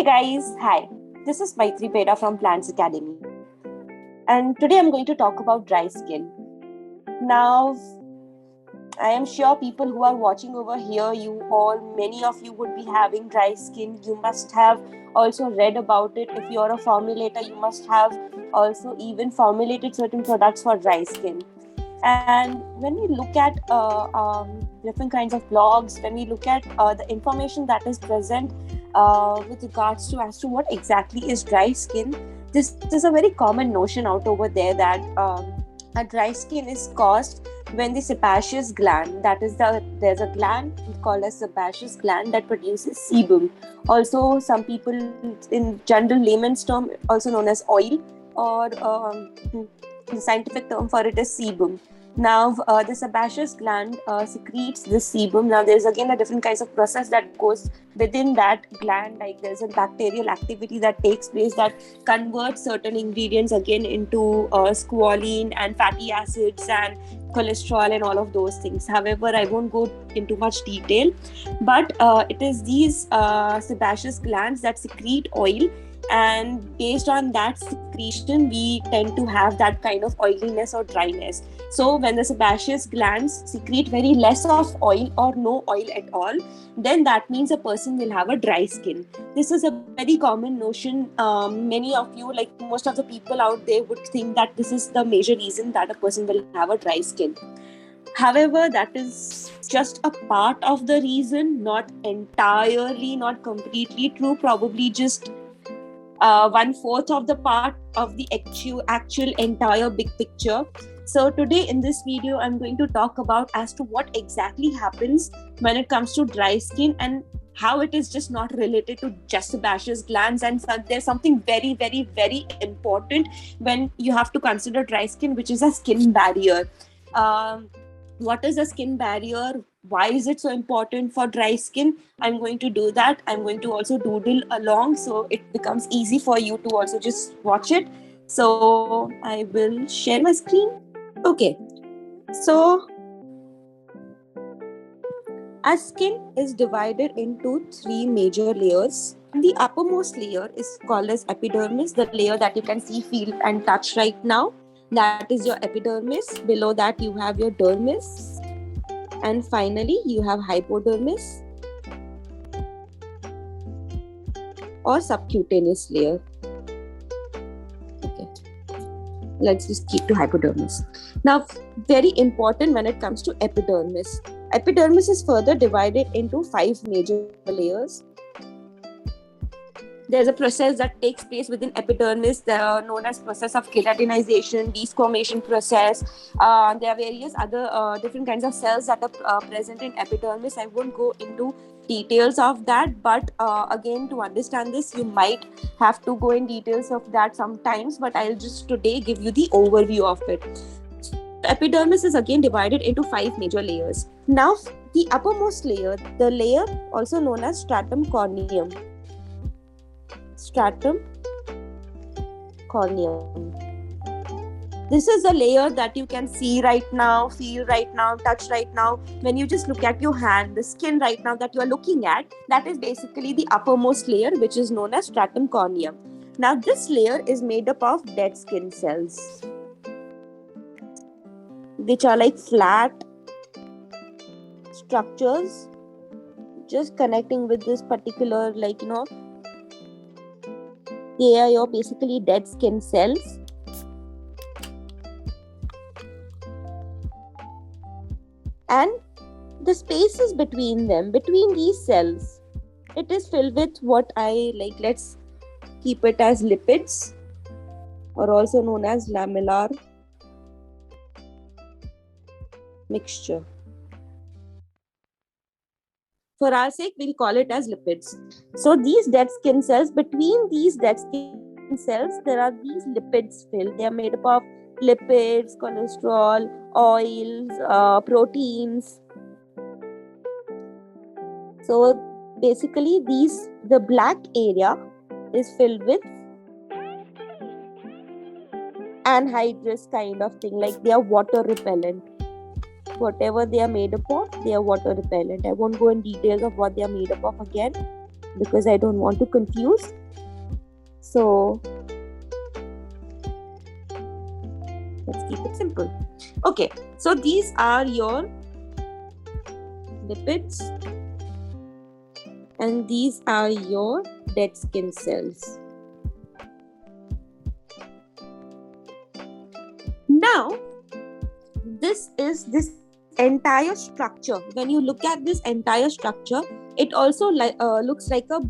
Guys, hi. This is Maitri Peda from Plants Academy. And today I'm going to talk about dry skin. Now, I am sure people who are watching over here, many of you would be having dry skin. You must have also read about it. If you're a formulator, you must have also even formulated certain products for dry skin. And when we look at different kinds of blogs, when we look at the information that is present with regards to as to what exactly is dry skin, this is a very common notion out over there that a dry skin is caused when the sebaceous gland, there's a gland called as sebaceous gland that produces sebum. Also, some people in general layman's term, also known as oil, or the scientific term for it is sebum. Now, the sebaceous gland secretes this sebum. Now, there's again a different kinds of process that goes within that gland. Like there's a bacterial activity that takes place that converts certain ingredients again into squalene and fatty acids and cholesterol and all of those things. However, I won't go into much detail, but it is these sebaceous glands that secrete oil, and based on that secretion we tend to have that kind of oiliness or dryness. So when the sebaceous glands secrete very less of oil or no oil at all, then that means a person will have a dry skin. This is a very common notion. Many of you, like most of the people out there, would think that this is the major reason that a person will have a dry skin. However, that is just a part of the reason, not entirely, not completely true, probably just 1/4 of the part of the actual entire big picture. So today in this video, I'm going to talk about as to what exactly happens when it comes to dry skin and how it is just not related to just sebaceous glands. And so there's something very, very, very important when you have to consider dry skin, which is a skin barrier. What is a skin barrier? Why is it so important for dry skin? I'm going to do that. I'm going to also doodle along so it becomes easy for you to also just watch it. So I will share my screen. Okay. So our skin is divided into 3 major layers. The uppermost layer is called as epidermis, the layer that you can see, feel and touch right now. That is your epidermis. Below that you have your dermis. And finally you have hypodermis or subcutaneous layer. Okay. Let's just keep to hypodermis. Now, very important when it comes to epidermis. Epidermis is further divided into 5 major layers. There's a process that takes place within epidermis known as process of keratinization, desquamation process. There are various other different kinds of cells that are present in epidermis. I won't go into details of that, but again, to understand this, you might have to go in details of that sometimes, but I'll just today give you the overview of it. So epidermis is again divided into 5 major layers. Now, the uppermost layer, the layer also known as stratum corneum. Stratum Corneum. This is a layer that you can see right now, feel right now, touch right now. When you just look at your hand, the skin right now that you are looking at, that is basically the uppermost layer, which is known as stratum corneum. Now, this layer is made up of dead skin cells, which are like flat structures just connecting with this particular, they are your basically dead skin cells. And the spaces between them, between these cells, it is filled with what let's keep it as lipids, or also known as lamellar mixture. For our sake, we'll call it as lipids. So these dead skin cells, between these dead skin cells, there are these lipids filled. They are made up of lipids, cholesterol, oils, proteins. So basically the black area is filled with anhydrous kind of thing, like they are water repellent. Whatever they are made up of, they are water repellent. I won't go in details of what they are made up of again. because I don't want to confuse. So let's keep it simple. Okay, so these are your lipids and these are your dead skin cells. Now, this entire structure. When you look at this entire structure, it also looks like a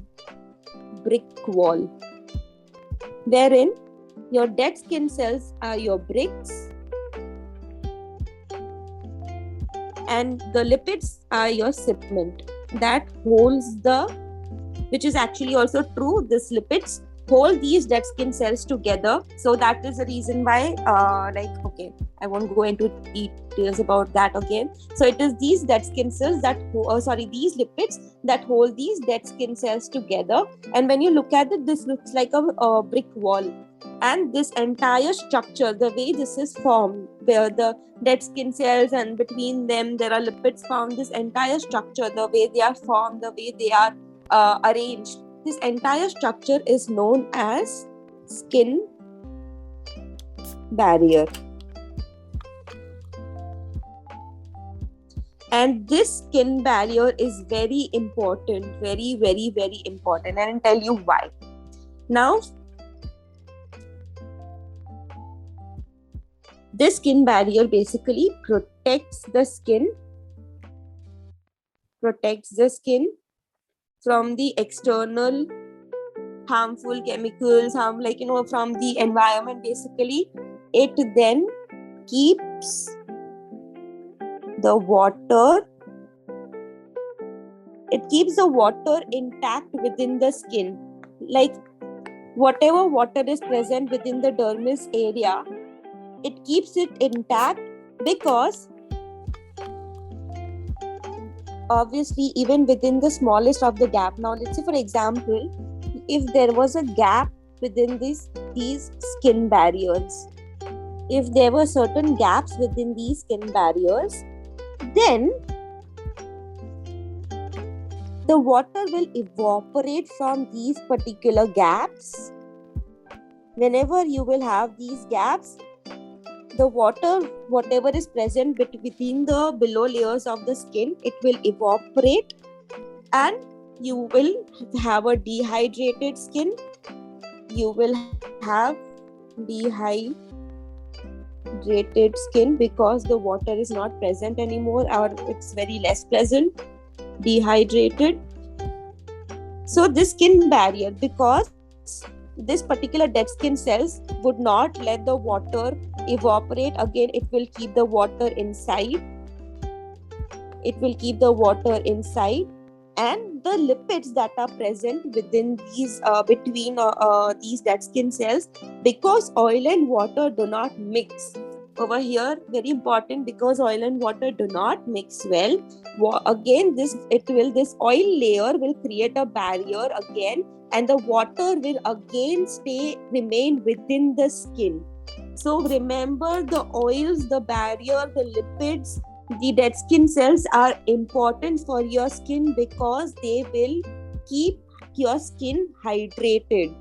brick wall, wherein your dead skin cells are your bricks and the lipids are your cement that holds which is actually also true, this lipids hold these dead skin cells together. So that is the reason why I won't go into details about that again. So it is these dead skin cells these lipids that hold these dead skin cells together. And when you look at it, this looks like a brick wall. And this entire structure, the way this is formed, where the dead skin cells and between them there are lipids found, this entire structure, the way they are formed, the way they are arranged, this entire structure is known as skin barrier. And this skin barrier is very important, very, very, very important. And I'll tell you why. Now, this skin barrier basically protects the skin from the external harmful chemicals, from the environment. Basically, it then keeps the water intact within the skin. Like whatever water is present within the dermis area, it keeps it intact, because obviously even within the smallest of the gap. Now let's say, for example, if there was a gap within these skin barriers, if there were certain gaps within these skin barriers, then the water will evaporate from these particular gaps. Whenever you will have these gaps, the water, whatever is present within the below layers of the skin, it will evaporate and you will have a dehydrated skin. You will have dehydrated skin because the water is not present anymore, or it's very less present, dehydrated. So this skin barrier, because this particular dead skin cells would not let the water evaporate, again it will keep the water inside. And the lipids that are present within these between these dead skin cells, because oil and water do not mix over here, very important, because oil and water do not mix well, again this oil layer will create a barrier again, and the water will again remain within the skin. So remember, the oils, the barrier, the lipids, the dead skin cells are important for your skin because they will keep your skin hydrated.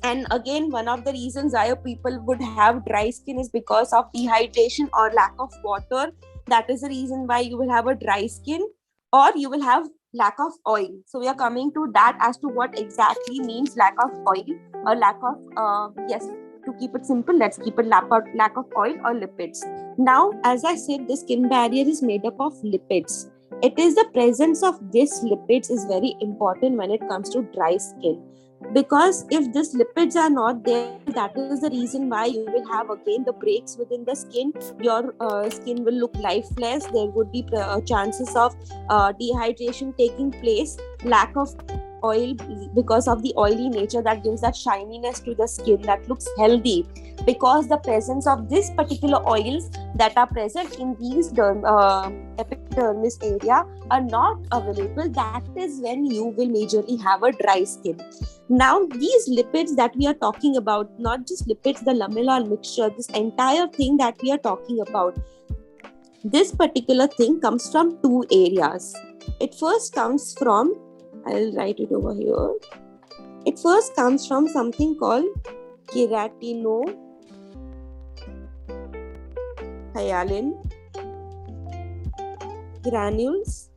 And again, one of the reasons why people would have dry skin is because of dehydration or lack of water. That is the reason why you will have a dry skin, or you will have lack of oil. So we are coming to that as to what exactly means lack of oil or lack of to keep it simple, let's keep it lack of oil or lipids. Now, as I said, the skin barrier is made up of lipids. It is the presence of these lipids is very important when it comes to dry skin, because if these lipids are not there, that is the reason why you will have again the breaks within the skin. Your skin will look lifeless. There would be chances of dehydration taking place, lack of oil because of the oily nature that gives that shininess to the skin that looks healthy, because the presence of this particular oils that are present in these epidermis area are not available. That is when you will majorly have a dry skin. Now these lipids that we are talking about, not just lipids, the lamellar mixture, this entire thing that we are talking about, this particular thing comes from two areas. It first comes from I'll write it over here. It first comes from something called keratinohyalin granules.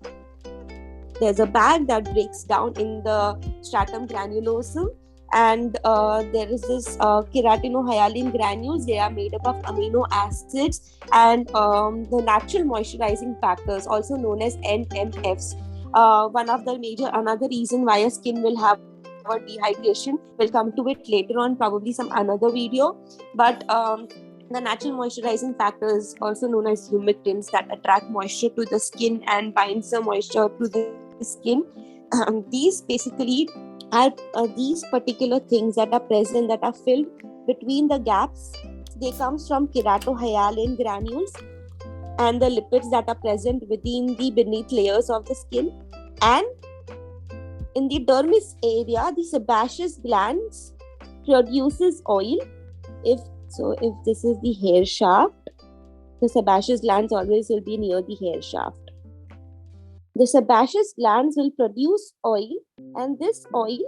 There's a bag that breaks down in the stratum granulosum, and there is this keratinohyalin granules. They are made up of amino acids and the natural moisturizing factors, also known as NMFs. Another reason why a skin will have a dehydration, we'll come to it later on, probably some another video. But the natural moisturizing factors, also known as humectants, that attract moisture to the skin and binds the moisture to the skin. These basically are these particular things that are present, that are filled between the gaps. They come from keratohyalin granules and the lipids that are present within the beneath layers of the skin. And in the dermis area, the sebaceous glands produces oil. If this is the hair shaft, the sebaceous glands always will be near the hair shaft. The sebaceous glands will produce oil, and this oil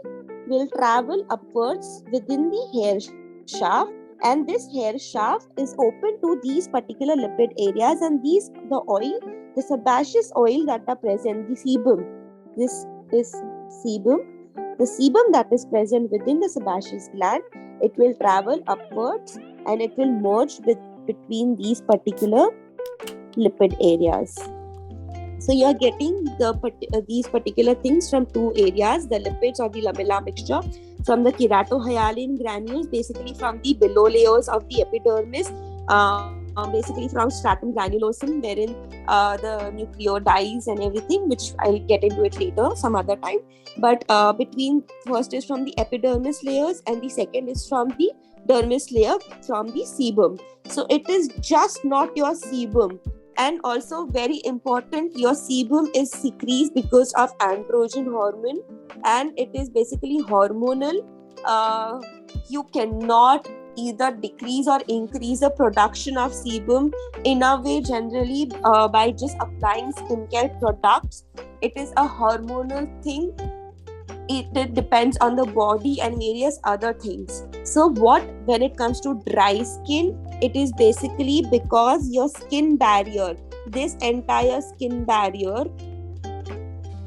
will travel upwards within the hair shaft, and this hair shaft is open to these particular lipid areas, and the sebaceous oil that are present, the sebum. This is sebum. The sebum that is present within the sebaceous gland, it will travel upwards and it will merge between these particular lipid areas. So you are getting these particular things from two areas, the lipids or the lamella mixture, from the keratohyalin granules, basically from the below layers of the epidermis, basically from stratum granulosum, wherein the nucleotides and everything, which I'll get into it later some other time. But between, first is from the epidermis layers and the second is from the dermis layer, from the sebum. So it is just not your sebum. And also very important, your sebum is secreted because of androgen hormone, and it is basically hormonal. You cannot either decrease or increase the production of sebum in a way generally by just applying skincare products. It is a hormonal thing. It depends on the body and various other things. So when it comes to dry skin, it is basically because your skin barrier, this entire skin barrier,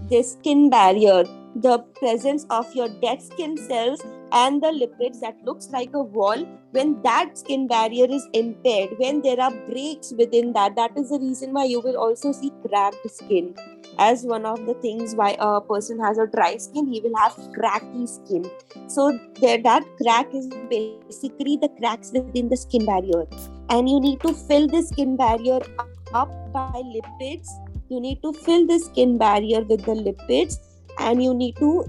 the presence of your dead skin cells and the lipids that looks like a wall, when that skin barrier is impaired, when there are breaks within that is the reason why you will also see cracked skin. As one of the things why a person has a dry skin, he will have cracky skin. So that crack is basically the cracks within the skin barrier, and you need to fill the skin barrier up by lipids. You need to fill the skin barrier with the lipids, and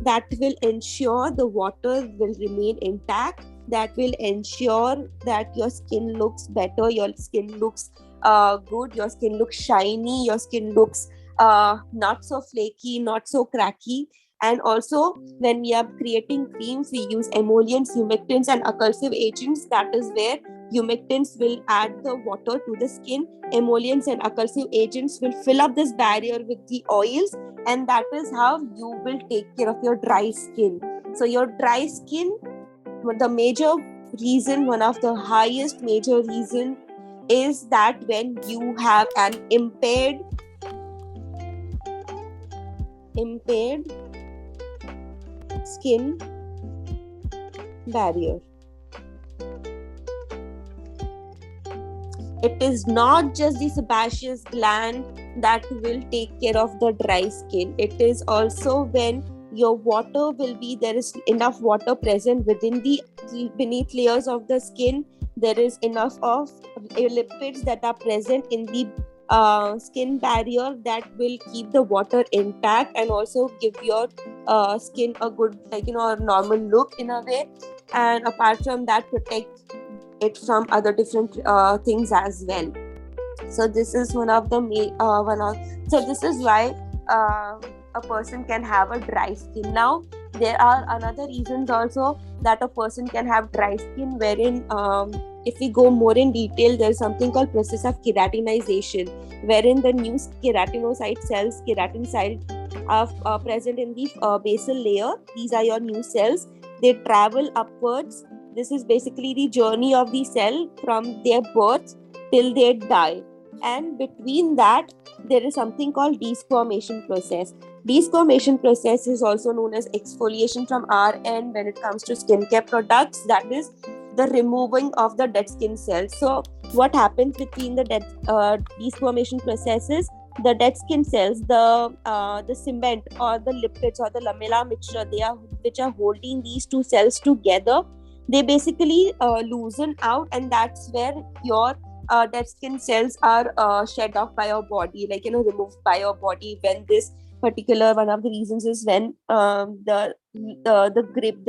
that will ensure the water will remain intact. That will ensure that your skin looks better, your skin looks good, your skin looks shiny, your skin looks not so flaky, not so cracky. And also, when we are creating creams, we use emollients, humectants and occlusive agents. That is where humectants will add the water to the skin. Emollients and occlusive agents will fill up this barrier with the oils, and that is how you will take care of your dry skin. So your dry skin, the major reason, one of the highest major reason, is that when you have an impaired skin barrier. It is not just the sebaceous gland that will take care of the dry skin. It is also when your water will be, there is enough water present within the beneath layers of the skin. There is enough of lipids that are present in the skin barrier that will keep the water intact and also give your skin a good, normal look in a way. And apart from that, protect it from other different things as well. So this is so this is why a person can have a dry skin. Now there are another reasons also that a person can have dry skin, wherein if we go more in detail, there is something called process of keratinization, wherein the new keratinocyte cells, keratin are present in the basal layer. These are your new cells. They travel upwards. This is basically the journey of the cell from their birth till they die. And between that, there is something called desquamation process. Desquamation process is also known as exfoliation from our end when it comes to skincare products. That is the removing of the dead skin cells. So what happens between the desquamation processes? The dead skin cells, the cement or the lipids or the lamella mixture, which are holding these two cells together, they basically loosen out, and that's where your dead skin cells are shed off by your body, removed by your body. When this particular one of the reasons is when the grip,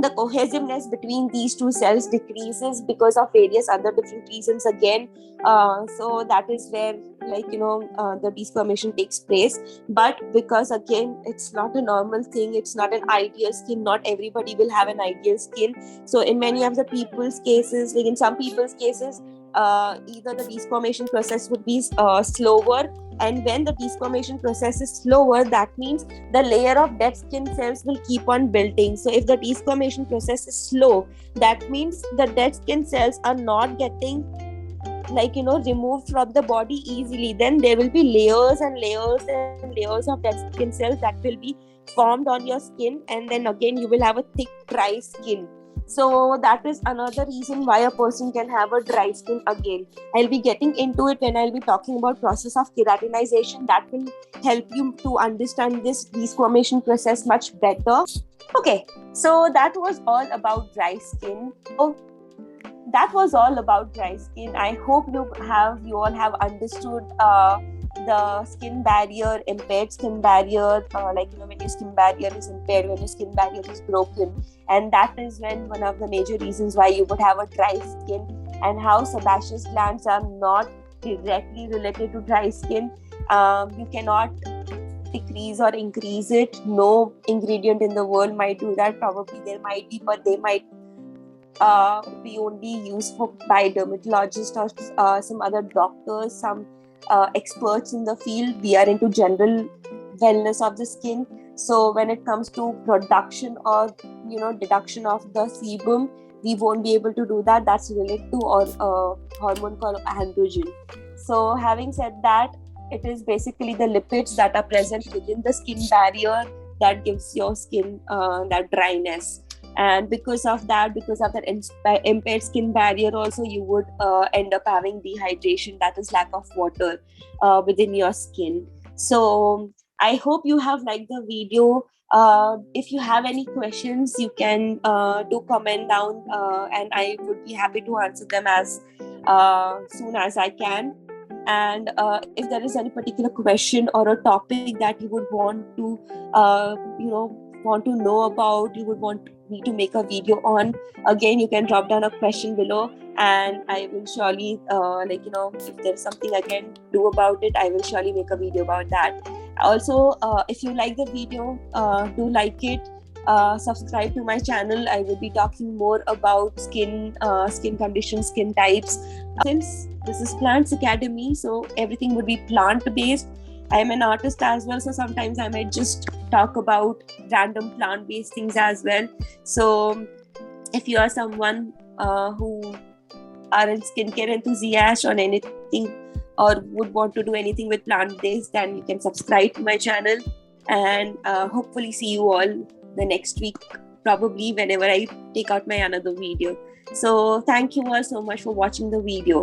the cohesiveness between these two cells decreases because of various other different reasons again. So that is where the desquamation takes place. But because again, it's not a normal thing, it's not an ideal skin, not everybody will have an ideal skin. So in many of the people's cases, like in some people's cases, either the desquamation process would be slower, and when the desquamation process is slower, that means the layer of dead skin cells will keep on building. So if the desquamation process is slow, that means the dead skin cells are not getting removed from the body easily. Then there will be layers and layers and layers of dead skin cells that will be formed on your skin, and then again you will have a thick dry skin. So that is another reason why a person can have a dry skin again. I'll be getting into it when I'll be talking about process of keratinization. That will help you to understand this desquamation process much better. Okay, so that was all about dry skin. That was all about dry skin. I hope you all have understood the skin barrier, impaired skin barrier, when your skin barrier is impaired, when your skin barrier is broken, and that is when one of the major reasons why you would have a dry skin, and how sebaceous glands are not directly related to dry skin. You cannot decrease or increase it. No ingredient in the world might do that. Probably there might be, but they might be only used by dermatologists or some other doctors, some experts in the field. We are into general wellness of the skin. So when it comes to production or deduction of the sebum, we won't be able to do that. That's related to a hormone called androgen. So having said that, it is basically the lipids that are present within the skin barrier that gives your skin that dryness. And because of that impaired skin barrier also, you would end up having dehydration, that is lack of water within your skin. So I hope you have liked the video. If you have any questions, you can do comment down, and I would be happy to answer them as soon as I can. And if there is any particular question or a topic that you would want to know about, you would want me to make a video on, again you can drop down a question below, and I will surely if there's something I can do about it, I will surely make a video about that. Also, if you like the video, do like it, subscribe to my channel. I will be talking more about skin conditions, skin types. Since this is Plants Academy, so everything would be plant based. I am an artist as well, so sometimes I might just talk about random plant based things as well. So if you are someone who are a skincare enthusiast or anything, or would want to do anything with plant based, then you can subscribe to my channel, and hopefully see you all the next week, probably whenever I take out my another video. So thank you all so much for watching the video.